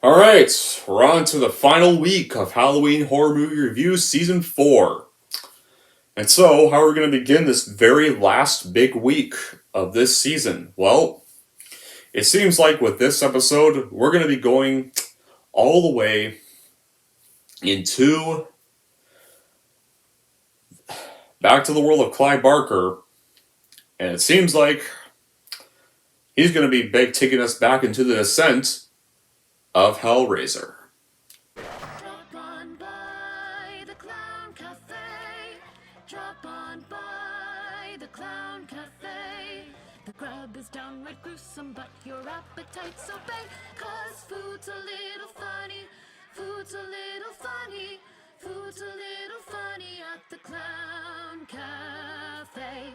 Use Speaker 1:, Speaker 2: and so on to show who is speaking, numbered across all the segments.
Speaker 1: Alright, we're on to the final week of Halloween Horror Movie Review Season 4. And so, how are we going to begin this very last big week of this season? Well, it seems like with this episode, we're going to be going all the way into back to the world of Clive Barker. And it seems like he's going to be taking us back into the descent of Hellraiser.
Speaker 2: Drop on by the Clown Cafe. Drop on by the Clown Cafe. The grub is downright gruesome, but your appetite's obey. 'Cause food's a little funny, food's a little funny, food's a little funny at the Clown Cafe.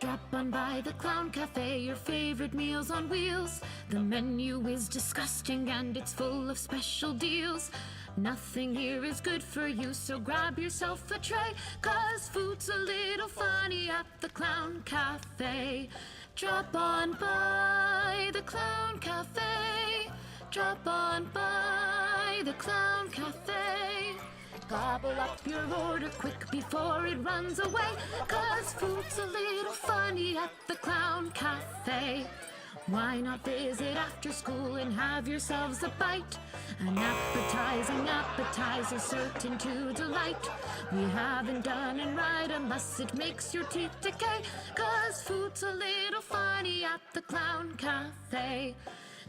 Speaker 2: Drop on by the Clown Cafe, your favorite meals on wheels. The menu is disgusting and it's full of special deals. Nothing here is good for you, so grab yourself a tray. 'Cause food's a little funny at the Clown Cafe. Drop on by the Clown Cafe. Drop on by the Clown Cafe. Gobble up your order quick before it runs away. 'Cause food's a little funny at the Clown Cafe. Why not visit after school and have yourselves a bite? An appetizing appetizer certain to delight. We haven't done it right unless it makes your teeth decay. 'Cause food's a little funny at the Clown Cafe.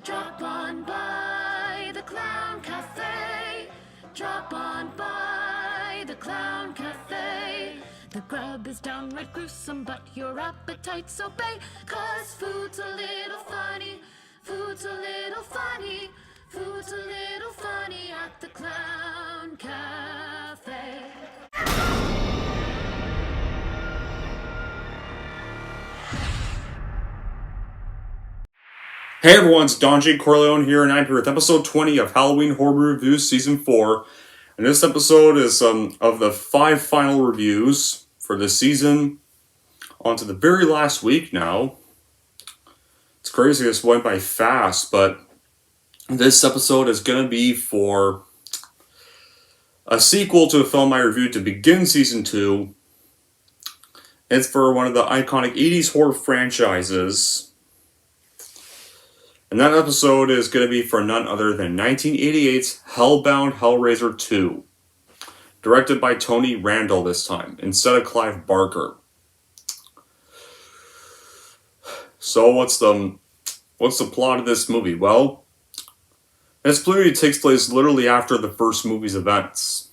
Speaker 2: Drop on by the Clown Cafe. Drop on by the Clown Cafe. The grub is downright gruesome, but your appetite's obey. 'Cause food's a little funny, food's a little funny, food's a little funny at the Clown Cafe.
Speaker 1: Hey everyone, it's Don J. Corleone here, and I'm here with episode 20 of Halloween Horror Review Season 4. And this episode is of the 5 final reviews for this season. On to the very last week now. It's crazy, this went by fast, but this episode is going to be for a sequel to a film I reviewed to begin Season 2. It's for one of the iconic 80s horror franchises. And that episode is going to be for none other than 1988's HELLBOUND-HELLRAISER 2. Directed by Tony Randall this time, instead of Clive Barker. So what's the plot of this movie? Well, this movie takes place literally after the first movie's events.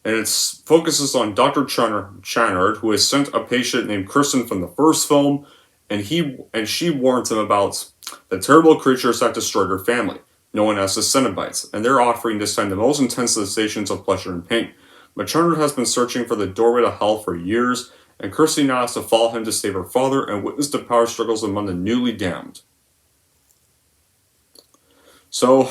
Speaker 1: And it focuses on Dr. Channard, who has sent a patient named Kristen from the first film, and she warns him about the terrible creatures that destroyed her family, known as the cenobites, and they're offering this time the most intense sensations of pleasure and pain. But Channard has been searching for the doorway to hell for years, and Kirsty now has to follow him to save her father and witness the power struggles among the newly damned. So,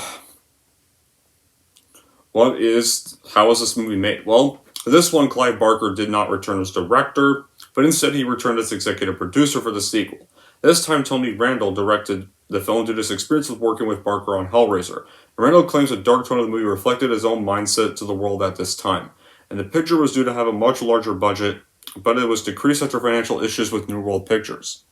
Speaker 1: how is this movie made? Well, this one Clive Barker did not return as director, but instead he returned as executive producer for the sequel. This time, Tony Randall directed the film due to his experience with working with Barker on Hellraiser. Randall claims the dark tone of the movie reflected his own mindset to the world at this time, and the picture was due to have a much larger budget, but it was decreased after financial issues with New World Pictures.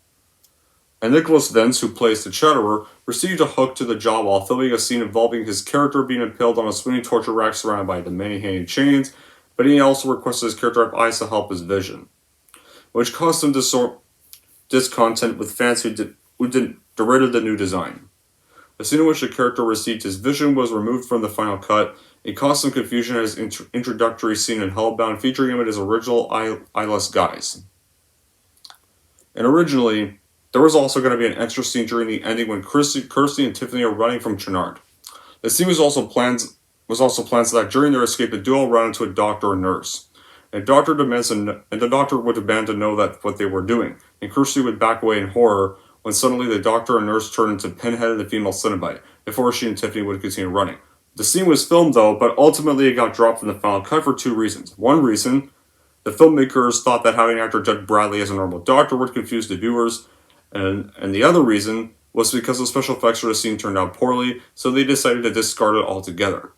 Speaker 1: And Nicholas Vince, who plays the Chatterer, received a hook to the job while filming a scene involving his character being impaled on a spinning torture rack surrounded by the many-handed chains, but he also requested his character have eyes to help his vision, which caused him discontent with fans who derided the new design. The scene in which the character received his vision was removed from the final cut. It caused some confusion at his introductory scene in Hellbound, featuring him in his original eyeless guise. And originally, there was also going to be an extra scene during the ending when Kirsty and Tiffany are running from Channard. The scene was also planned so that during their escape, the duo run into a doctor and nurse. And the doctor would demand to know that what they were doing, and Kirsty would back away in horror when suddenly the doctor and nurse turn into Pinhead and the female Cenobite. before she and Tiffany would continue running. The scene was filmed though, but ultimately it got dropped from the final cut for two reasons. One reason, the filmmakers thought that having actor Doug Bradley as a normal doctor would confuse the viewers, and the other reason was because the special effects for the scene turned out poorly, so they decided to discard it altogether.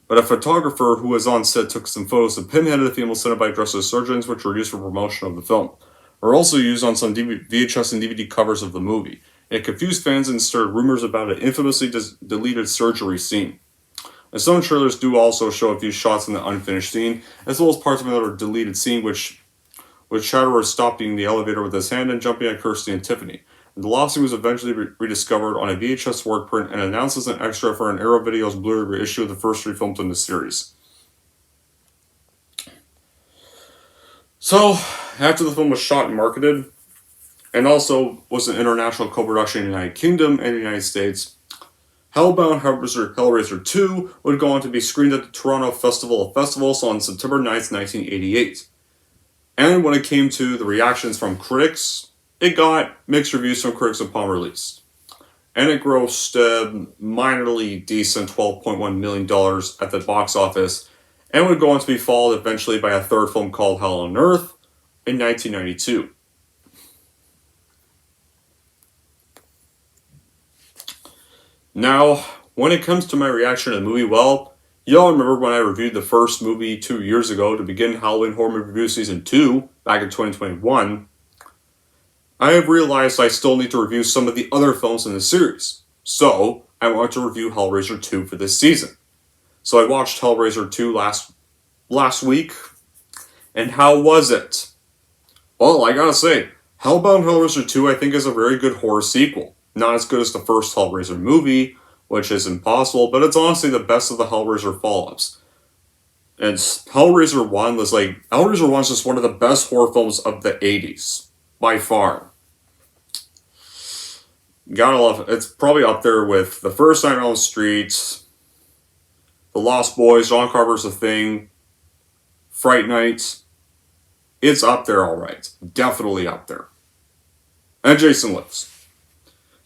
Speaker 1: But a photographer who was on set took some photos of pinheaded female cenobite dressed as surgeons, which were used for promotion of the film. Were also used on some VHS and DVD covers of the movie. It confused fans and stirred rumors about an infamously deleted surgery scene. And some trailers do also show a few shots in the unfinished scene, as well as parts of another deleted scene which Chatterer stopping the elevator with his hand and jumping at Kirsty and Tiffany. And the lost scene was eventually rediscovered on a VHS work print and announced as an extra for an Arrow Video's Blu-ray reissue of the first three films in the series. So, after the film was shot and marketed, and also was an international co-production in the United Kingdom and the United States, Hellraiser 2 would go on to be screened at the Toronto Festival of Festivals on September 9th, 1988. And when it came to the reactions from critics, it got mixed reviews from critics upon release. And it grossed a minorly decent $12.1 million at the box office, and would go on to be followed eventually by a third film called Hell on Earth in 1992. Now, when it comes to my reaction to the movie, well, y'all remember when I reviewed the first movie 2 years ago to begin Halloween Horror Movie Review Season 2, back in 2021, I have realized I still need to review some of the other films in the series. So, I want to review Hellraiser 2 for this season. So I watched Hellraiser 2 last week, and how was it? Well, I gotta say, Hellbound-Hellraiser 2 I think is a very good horror sequel. Not as good as the first Hellraiser movie, which is impossible, but it's honestly the best of the Hellraiser follow-ups. And Hellraiser 1 was Hellraiser 1 is just one of the best horror films of the 80s. By far. Gotta love it. It's probably up there with The First Night on the Street, The Lost Boys, John Carpenter's The Thing, Fright Night. It's up there alright. Definitely up there. And Jason Lives.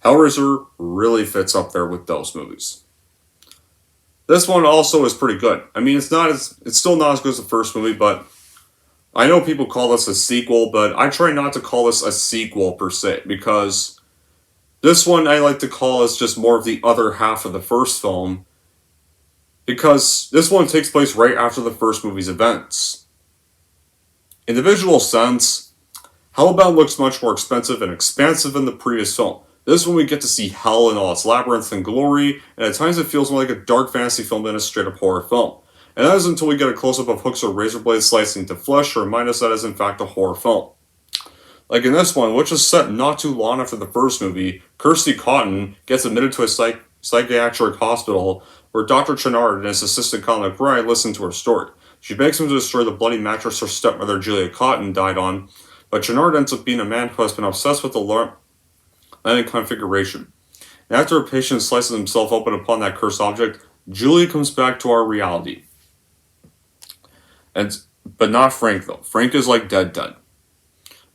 Speaker 1: Hellraiser really fits up there with those movies. This one also is pretty good. I mean, it's still not as good as the first movie, but I know people call this a sequel, but I try not to call this a sequel per se, because this one I like to call as just more of the other half of the first film, because this one takes place right after the first movie's events. In the visual sense, Hellbound looks much more expensive and expansive than the previous film. This one we get to see hell in all its labyrinth and glory, and at times it feels more like a dark fantasy film than a straight-up horror film. And that is until we get a close-up of hooks or razor blades slicing into flesh to remind us that is in fact a horror film. Like in this one, which is set not too long after the first movie, Kirsty Cotton gets admitted to a psychiatric hospital where Dr. Channard and his assistant Colin McBride listen to her story. She begs him to destroy the bloody mattress her stepmother Julia Cotton died on, but Channard ends up being a man who has been obsessed with the landing configuration. And after a patient slices himself open upon that cursed object, Julia comes back to our reality. But not Frank though. Frank is like dead.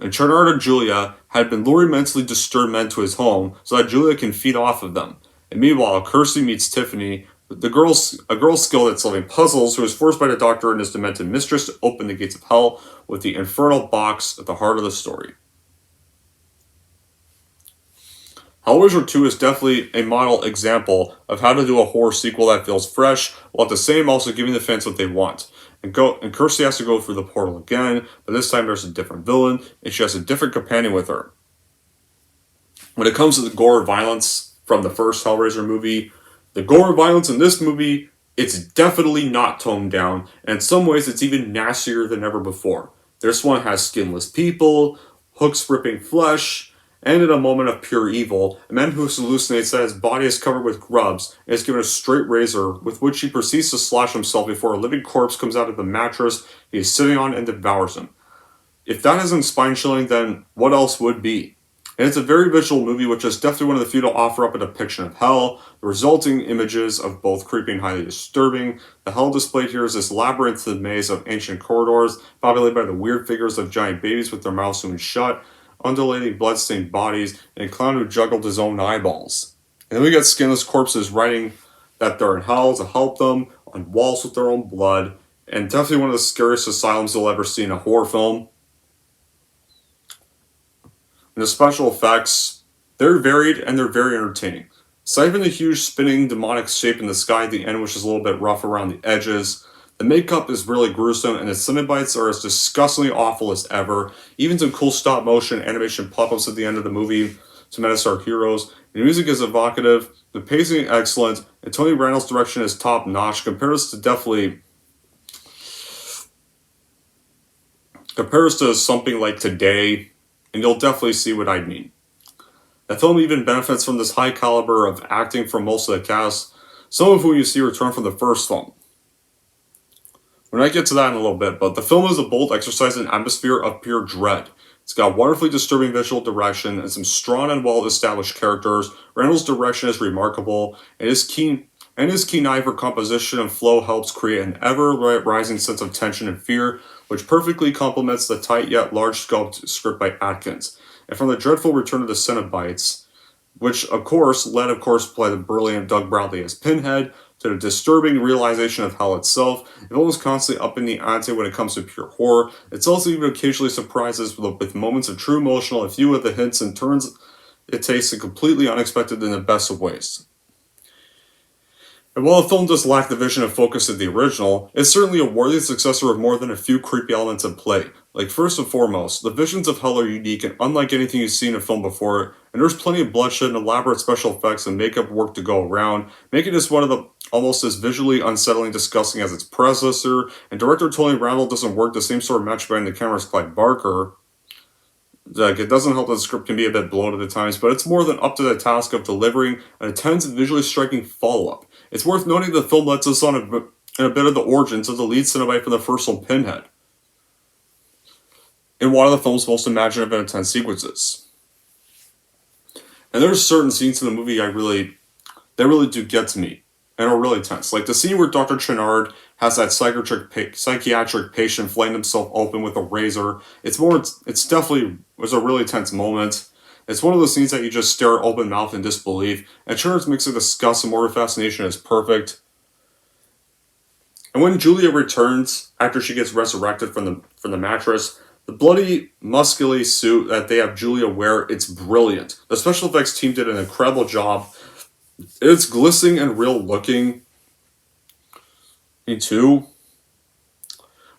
Speaker 1: And Channard and Julia had been luring mentally disturbed men to his home so that Julia can feed off of them. And meanwhile, Kirsty meets Tiffany, a girl skilled at solving puzzles who is forced by the doctor and his demented mistress to open the gates of hell with the infernal box at the heart of the story. Hellraiser 2 is definitely a model example of how to do a horror sequel that feels fresh, while at the same also giving the fans what they want. And Kirsty has to go through the portal again, but this time there's a different villain, and she has a different companion with her. When it comes to the gore and violence from the first Hellraiser movie, the gore and violence in this movie, it's definitely not toned down, and in some ways it's even nastier than ever before. This one has skinless people, hooks ripping flesh, and in a moment of pure evil, a man who hallucinates that his body is covered with grubs and is given a straight razor with which he proceeds to slash himself before a living corpse comes out of the mattress he is sitting on and devours him. If that isn't spine-chilling, then what else would be? And it's a very visual movie, which is definitely one of the few to offer up a depiction of hell, the resulting images of both creepy and highly disturbing. The hell displayed here is this labyrinthine maze of ancient corridors, populated by the weird figures of giant babies with their mouths sewn shut, undulating blood-stained bodies, and a clown who juggled his own eyeballs. And then we get skinless corpses writing that they're in hell to help them on walls with their own blood. And definitely one of the scariest asylums you'll ever see in a horror film. And the special effects, they're varied and they're very entertaining. Aside from the huge spinning demonic shape in the sky at the end, which is a little bit rough around the edges, the makeup is really gruesome and the cenobites are as disgustingly awful as ever. Even some cool stop motion animation pop-ups at the end of the movie to menace our heroes. The music is evocative, the pacing is excellent, and Tony Randall's direction is top-notch. Compare this to something like Today, and you'll definitely see what I mean. The film even benefits from this high caliber of acting from most of the cast, some of whom you see return from the first film. We're going to get to that in a little bit, but the film is a bold exercise in atmosphere of pure dread. It's got wonderfully disturbing visual direction and some strong and well-established characters. Randall's direction is remarkable, and his keen eye for composition and flow helps create an ever-rising sense of tension and fear, which perfectly complements the tight yet large-scoped script by Atkins. And from the dreadful return of the Cenobites, which of course by the brilliant Doug Bradley as Pinhead, to the disturbing realization of hell itself, the film is constantly up in the ante when it comes to pure horror. It's also even occasionally surprises with moments of true emotional and few of the hints and turns it takes completely unexpected in the best of ways. And while the film does lack the vision and focus of the original, it's certainly a worthy successor with more than a few creepy elements in play. Like, first and foremost, the visions of hell are unique and unlike anything you've seen in a film before, and there's plenty of bloodshed and elaborate special effects and makeup work to go around, making this one of the almost as visually unsettling disgusting as its predecessor. And director Tony Randall doesn't work the same sort of match behind the camera as Clive Barker. Like, it doesn't help that the script can be a bit bloated at times, but it's more than up to the task of delivering an intense and visually striking follow-up. It's worth noting the film lets us on a bit of the origins of the lead Cenobite from the first film, Pinhead, in one of the film's most imaginative and intense sequences. And there's certain scenes in the movie that really do get to me, and are really tense. Like the scene where Dr. Chenard has that psychiatric patient flaying himself open with a razor. It's definitely was a really tense moment. It's one of those scenes that you just stare open mouth in disbelief, and Chenard's mix of disgust and morbid fascination is perfect. And when Julia returns after she gets resurrected from the mattress, the bloody, muscular suit that they have Julia wear, it's brilliant. The special effects team did an incredible job. It's glistening and real looking. Me too.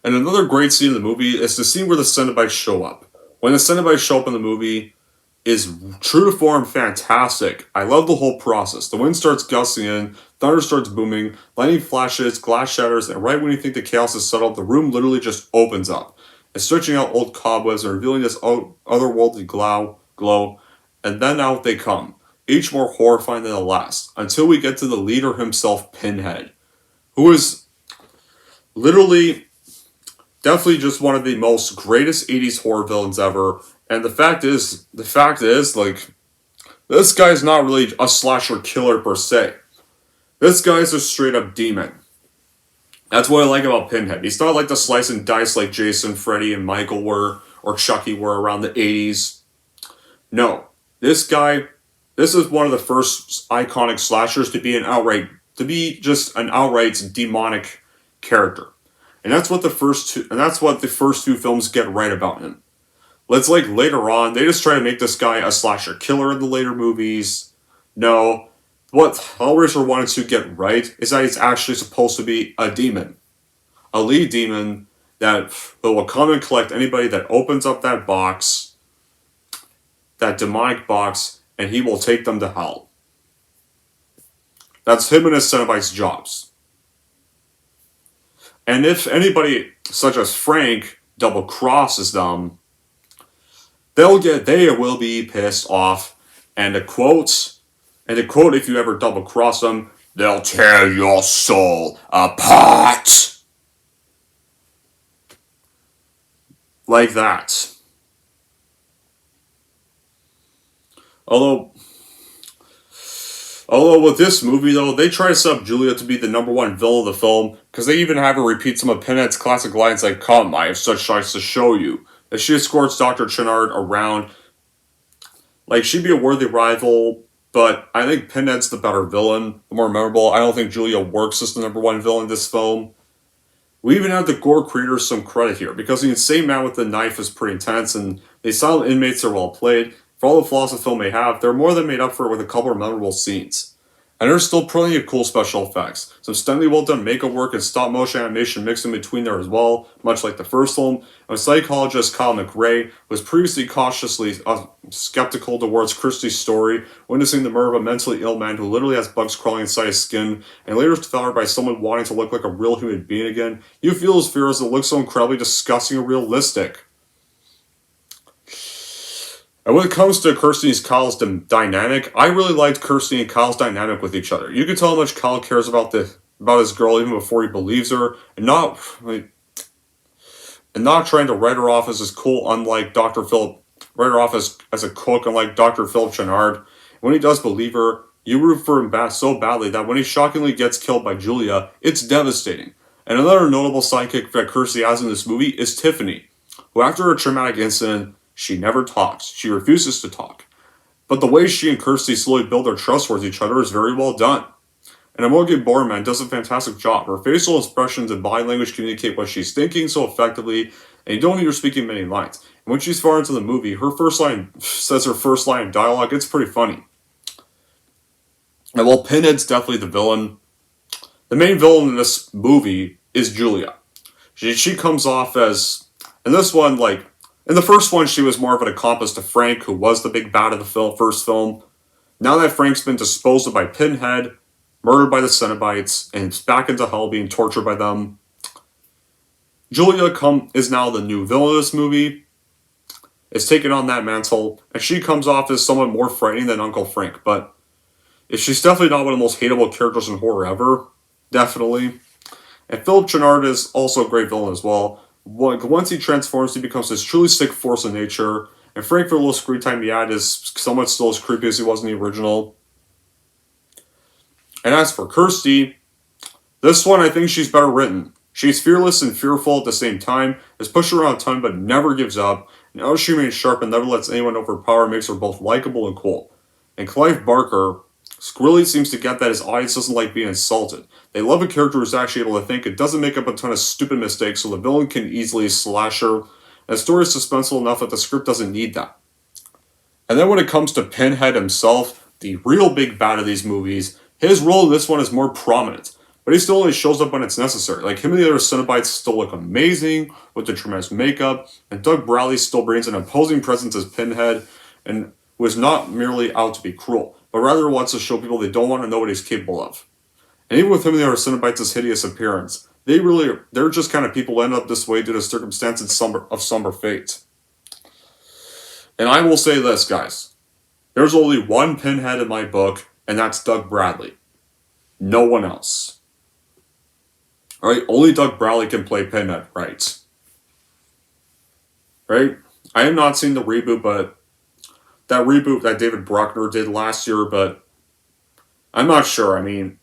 Speaker 1: And another great scene in the movie is the scene where the Cenobites show up. When the Cenobites show up in the movie is true to form fantastic. I love the whole process. The wind starts gusting in, thunder starts booming, lightning flashes, glass shatters, and right when you think the chaos is settled, the room literally just opens up. It's stretching out old cobwebs and revealing this otherworldly glow, and then out they come, each more horrifying than the last, until we get to the leader himself, Pinhead, who is literally definitely just one of the most greatest 80s horror villains ever. And the fact is, like, this guy's not really a slasher killer per se. This guy's a straight up demon. That's what I like about Pinhead. He's not like the slice and dice like Jason, Freddy, and Michael were, or Chucky were around the 80s. No. This is one of the first iconic slashers to be just an outright demonic character. And that's what the first two films get right about him. Let's like later on, they just try to make this guy a slasher killer in the later movies. No, what Hellraiser wanted to get right is that he's actually supposed to be a demon. A lead demon that will come and collect anybody that opens up that box, that demonic box, and he will take them to hell. That's him and his Cenobites' jobs. And if anybody, such as Frank, double crosses them, they will be pissed off. And to quote, if you ever double cross them, they'll tear your soul apart. Like that. Although with this movie, though, they try to set up Julia to be the number one villain of the film, because they even have her repeat some of Pinhead's classic lines like, "Come, I have such sights to show you," as she escorts Dr. Chenard around. Like, she'd be a worthy rival but I think Pinhead's the better villain, the more memorable. I don't think Julia works as the number one villain in this film. We even have the gore creators some credit here, because the insane man with the knife is pretty intense, and the silent inmates are well played. For all the flaws the film may have, they're more than made up for it with a couple of memorable scenes. And there's still plenty of cool special effects. Some stunningly well done makeup work and stop motion animation mixed in between there as well, much like the first film. And psychologist Kyle McRae was previously cautiously skeptical towards Christie's story, witnessing the murder of a mentally ill man who literally has bugs crawling inside his skin, and later is devoured by someone wanting to look like a real human being again. You feel his fear as it looks so incredibly disgusting and realistic. And when it comes to Kirsty and Kyle's dynamic, I really liked Kirsty and Kyle's dynamic with each other. You can tell how much Kyle cares about his girl even before he believes her, and not trying to write her off as this cool, unlike Dr. Philip, write her off as a cook, unlike Dr. Philip Chenard. When he does believe her, you root for him so badly that when he shockingly gets killed by Julia, it's devastating. And another notable sidekick that Kirsty has in this movie is Tiffany, who after a traumatic incident, she never talks. She refuses to talk. But the way she and Kirsty slowly build their trust towards each other is very well done. And Imogen Borman does a fantastic job. Her facial expressions and body language communicate what she's thinking so effectively, and you don't need her speaking many lines. And when she's far into the movie, her first line of dialogue. It's pretty funny. And while Pinhead's definitely the villain, the main villain in this movie is Julia. She comes off as, in this one, in the first one, she was more of an accomplice to Frank, who was the big bad of the first film. Now that Frank's been disposed of by Pinhead, murdered by the Cenobites, and is back into hell being tortured by them, Julia is now the new villain of this movie, is taking on that mantle, and she comes off as somewhat more frightening than Uncle Frank, but she's definitely not one of the most hateable characters in horror ever. Definitely. And Philip Chenard is also a great villain as well. Once he transforms, he becomes this truly sick force of nature, and Frank, for the little screen time he had, is somewhat still as creepy as he was in the original. And as for Kirsty, this one, I think she's better written. She's fearless and fearful at the same time, is pushed around a ton but never gives up, and how she remains sharp and never lets anyone overpower makes her both likable and cool. And Clive Barker really seems to get that his audience doesn't like being insulted. They love a character who's actually able to think and doesn't make up a ton of stupid mistakes so the villain can easily slash her. And the story is suspenseful enough that the script doesn't need that. And then when it comes to Pinhead himself, the real big bad of these movies, his role in this one is more prominent. But he still only shows up when it's necessary. Like him and the other Cenobites still look amazing with the tremendous makeup, and Doug Bradley still brings an imposing presence as Pinhead, and was not merely out to be cruel, but rather wants to show people they don't want to know what he's capable of. And even with him and the other Cenobites' hideous appearance, they're just kind of people who end up this way due to circumstances of somber fate. And I will say this, guys. There's only one Pinhead in my book, and that's Doug Bradley. No one else. Alright, only Doug Bradley can play Pinhead, right? Right? I have not seen the reboot, but that reboot that David Bruckner did last year, but I'm not sure. I'm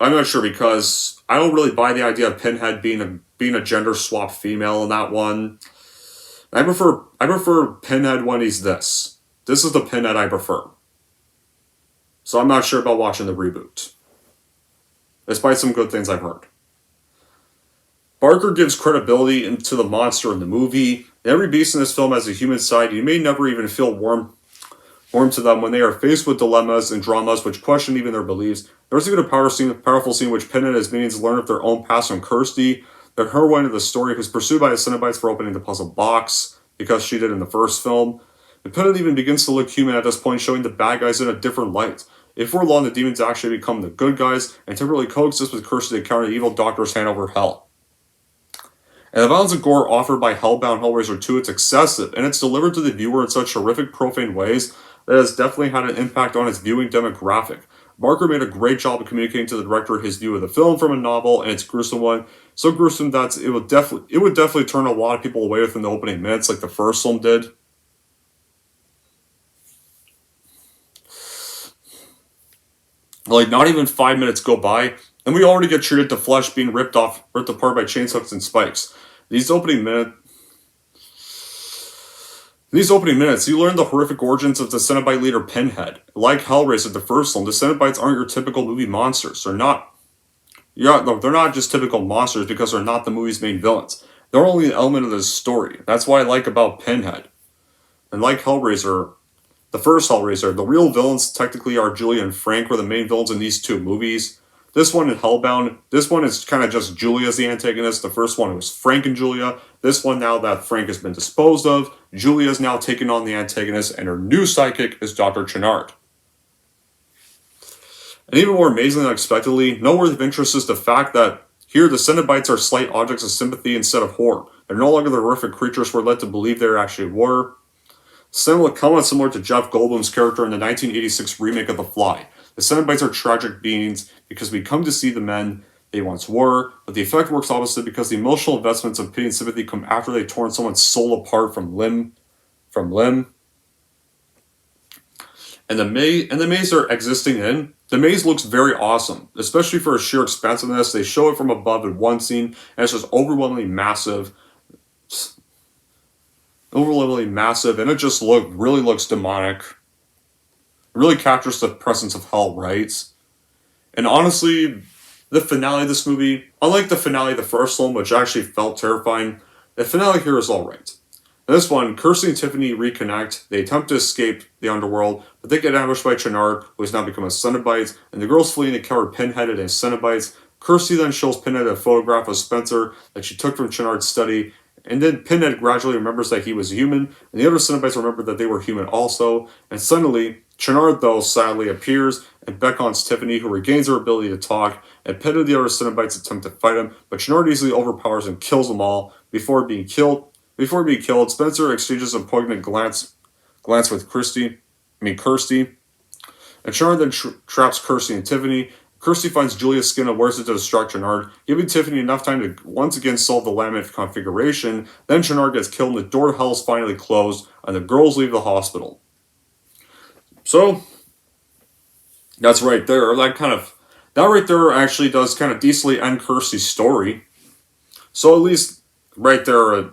Speaker 1: not sure because I don't really buy the idea of Pinhead being a gender swap female in that one. I prefer Pinhead when he's this. This is the Pinhead I prefer. So I'm not sure about watching the reboot, despite some good things I've heard. Barker gives credibility to the monster in the movie. Every beast in this film has a human side. You may never even feel warm to them when they are faced with dilemmas and dramas which question even their beliefs. There's even a powerful scene in which Pinhead and his minions learn of their own past from Kirsty, the heroine of the story, who's pursued by the Cenobites for opening the puzzle box, because she did in the first film. And Pinhead even begins to look human at this point, showing the bad guys in a different light. Before long, the demons actually become the good guys, and temporarily coexist with Kirsty to counter the evil doctor's hand over hell. And the violence and gore offered by Hellbound-HELLRAISER 2, it's excessive, and it's delivered to the viewer in such horrific, profane ways that has definitely had an impact on its viewing demographic. Barker made a great job of communicating to the director his view of the film from a novel, and its gruesome one. So gruesome that it would definitely turn a lot of people away within the opening minutes, like the first film did. Like, not even 5 minutes go by, and we already get treated to flesh being ripped apart by chainhooks and spikes. These opening minutes In these opening minutes, you learn the horrific origins of the Cenobite leader Pinhead. Like Hellraiser, the first one, the Cenobites aren't your typical movie monsters. They're not just typical monsters because they're not the movie's main villains. They're only an element of this story. That's what I like about Pinhead. And like Hellraiser, the first Hellraiser, the real villains technically are Julia and Frank were the main villains in these two movies. This one in Hellbound, this one is kind of just Julia as the antagonist. The first one was Frank and Julia. This one, now that Frank has been disposed of, Julia is now taking on the antagonist, and her new sidekick is Dr. Chenard. And even more amazingly and unexpectedly, noteworthy of interest is the fact that here the Cenobites are slight objects of sympathy instead of horror. They're no longer the horrific creatures we're led to believe they actually were. Somewhat similar to Jeff Goldblum's character in the 1986 remake of The Fly. The Cenobites are tragic beings because we come to see the men they once were, but the effect works opposite because the emotional investments of pity and sympathy come after they've torn someone's soul apart from limb. And the maze they're existing in, the maze looks very awesome, especially for its sheer expansiveness. They show it from above in one scene, and it's just overwhelmingly massive, and it just really looks demonic. It really captures the presence of hell, right? And honestly, the finale of this movie, unlike the finale of the first one, which actually felt terrifying, the finale here is alright. In this one, Kirsty and Tiffany reconnect, they attempt to escape the underworld, but they get ambushed by Chenard, who has now become a Cenobite, and the girls fleeing to cover Pinhead and his Cenobites. Kirsty then shows Pinhead a photograph of Spencer that she took from Chenard's study, and then Pinhead gradually remembers that he was human, and the other Cenobites remember that they were human also, and suddenly, Chenard, though, sadly appears and beckons Tiffany, who regains her ability to talk, and Pinhead and the other Cenobites attempt to fight him, but Chenard easily overpowers and kills them all. Before being killed, Spencer exchanges a poignant glance with Kirsty, and Chenard then traps Kirsty and Tiffany. Kirsty finds Julia's skin and wears it to distract Chenard, giving Tiffany enough time to once again solve the laminate configuration. Then Chenard gets killed and the door to hell is finally closed, and the girls leave the hospital. So, that's right there. That right there actually does kind of decently end Kirsty's story. So at least right there, it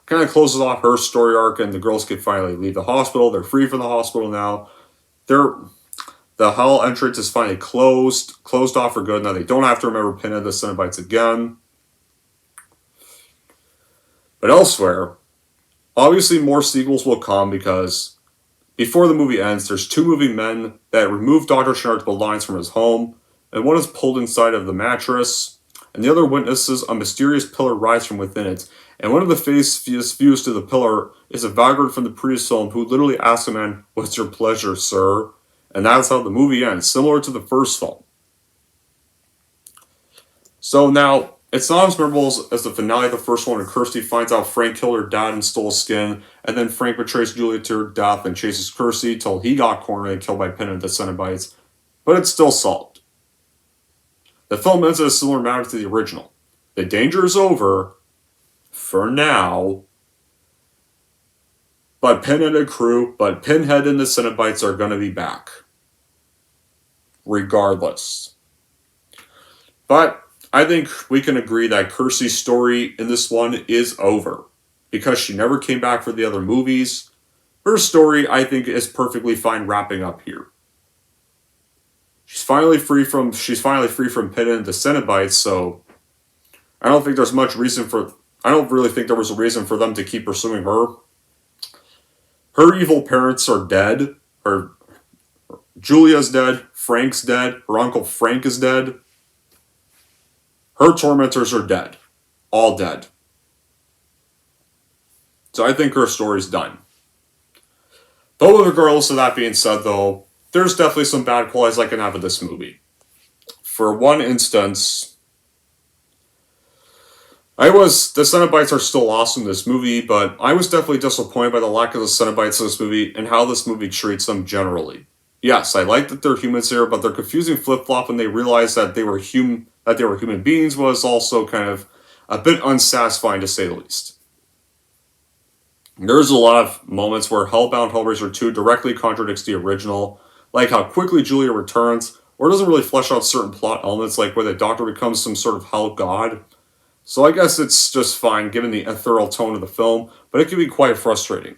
Speaker 1: kind of closes off her story arc, and the girls can finally leave the hospital. They're free from the hospital now. The hell entrance is finally closed off for good. Now they don't have to remember Pinhead the Cenobites again. But elsewhere, obviously more sequels will come because before the movie ends, there's two moving men that remove Dr. Chenard's belongings from his home, and one is pulled inside of the mattress, and the other witnesses a mysterious pillar rise from within it, and one of the faces fused to the pillar is a vagrant from the previous film who literally asks a man, "What's your pleasure, sir?" And that's how the movie ends, similar to the first film. So now, it's not as memorable as the finale of the first one, where Kirsty finds out Frank killed her dad and stole his skin, and then Frank betrays Julia to her death and chases Kirsty till he got cornered and killed by Pinhead the Cenobites, but it's still solved. The film ends in a similar manner to the original. The danger is over, for now, but Pinhead and the Cenobites are going to be back. Regardless. But I think we can agree that Kirsty's story in this one is over. Because she never came back for the other movies, her story, I think, is perfectly fine wrapping up here. She's finally free from Pinhead and the Cenobites, so I don't really think there was a reason for them to keep pursuing her. Her evil parents are dead. Julia's dead. Frank's dead. Her uncle Frank is dead. Her tormentors are dead. All dead. So I think her story's done. But regardless of that being said, though, there's definitely some bad qualities I can have with this movie. For one instance, the Cenobites are still awesome in this movie, but I was definitely disappointed by the lack of the Cenobites in this movie and how this movie treats them generally. Yes, I like that they're humans here, but their confusing flip-flop when they realized that they were human beings was also kind of a bit unsatisfying to say the least. There's a lot of moments where Hellbound-HELLRAISER 2 directly contradicts the original, like how quickly Julia returns, or doesn't really flesh out certain plot elements like where the Doctor becomes some sort of hell god. So I guess it's just fine given the ethereal tone of the film, but it can be quite frustrating.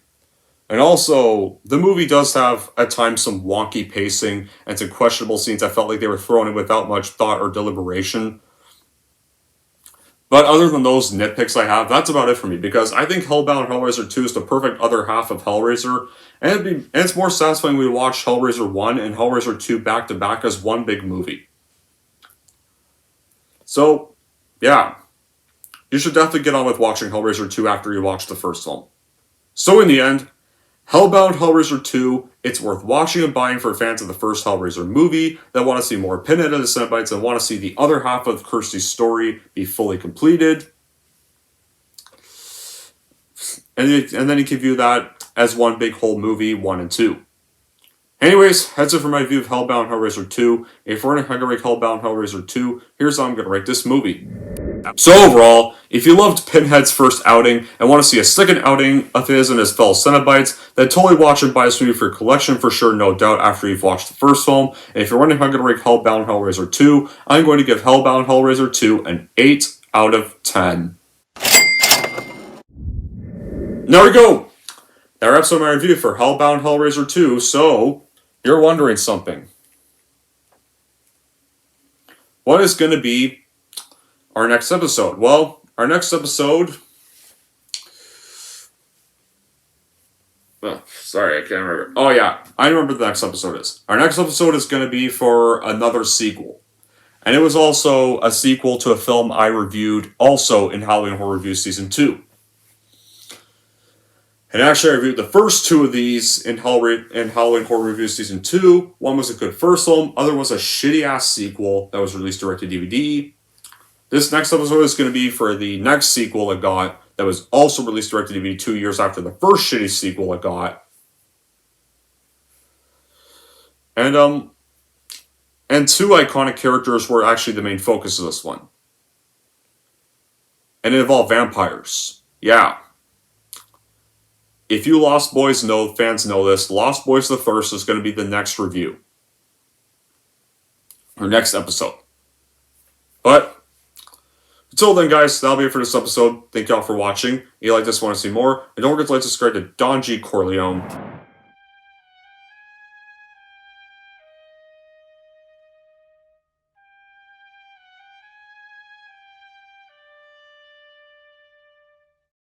Speaker 1: And also, the movie does have, at times, some wonky pacing and some questionable scenes. I felt like they were thrown in without much thought or deliberation. But other than those nitpicks I have, that's about it for me, because I think Hellbound Hellraiser 2 is the perfect other half of Hellraiser, and it's more satisfying when we watch Hellraiser 1 and Hellraiser 2 back to back as one big movie. So, yeah, you should definitely get on with watching Hellraiser 2 after you watch the first film. So in the end, Hellbound Hellraiser 2, it's worth watching and buying for fans of the first Hellraiser movie that want to see more Pinhead and the Cenobites and want to see the other half of Kirsty's story be fully completed. And then you can view that as one big whole movie, 1 and 2. Anyways, that's it for my view of Hellbound Hellraiser 2. If we're going to rank Hellbound Hellraiser 2, here's how I'm going to rate this movie. So overall, if you loved Pinhead's first outing and want to see a second outing of his and his fellow Cenobites, then totally watch and buy this movie for your collection for sure, no doubt, after you've watched the first film. And if you're wondering how I'm going to rank Hellbound Hellraiser 2, I'm going to give Hellbound Hellraiser 2 an 8 out of 10. There we go! That wraps up my review for Hellbound Hellraiser 2, so you're wondering something. What is going to be our next episode? Well, our next episode... Oh, sorry, I can't remember. Oh yeah, I remember the next episode is. Our next episode is going to be for another sequel. And it was also a sequel to a film I reviewed also in Halloween Horror Review Season 2. And actually, I reviewed the first two of these in Halloween Horror Review Season 2. One was a good first film, other was a shitty-ass sequel that was released direct to DVD. This next episode is going to be for the next sequel it got that was also released direct to DVD 2 years after the first shitty sequel it got. And two iconic characters were actually the main focus of this one. And it involved vampires. Yeah. If you Lost Boys fans know this, Lost Boys the Thirst is going to be the next review. Or next episode. But until then, guys, that'll be it for this episode. Thank y'all for watching. If you like this, want to see more, and don't forget to like, subscribe to Don G. Corleone.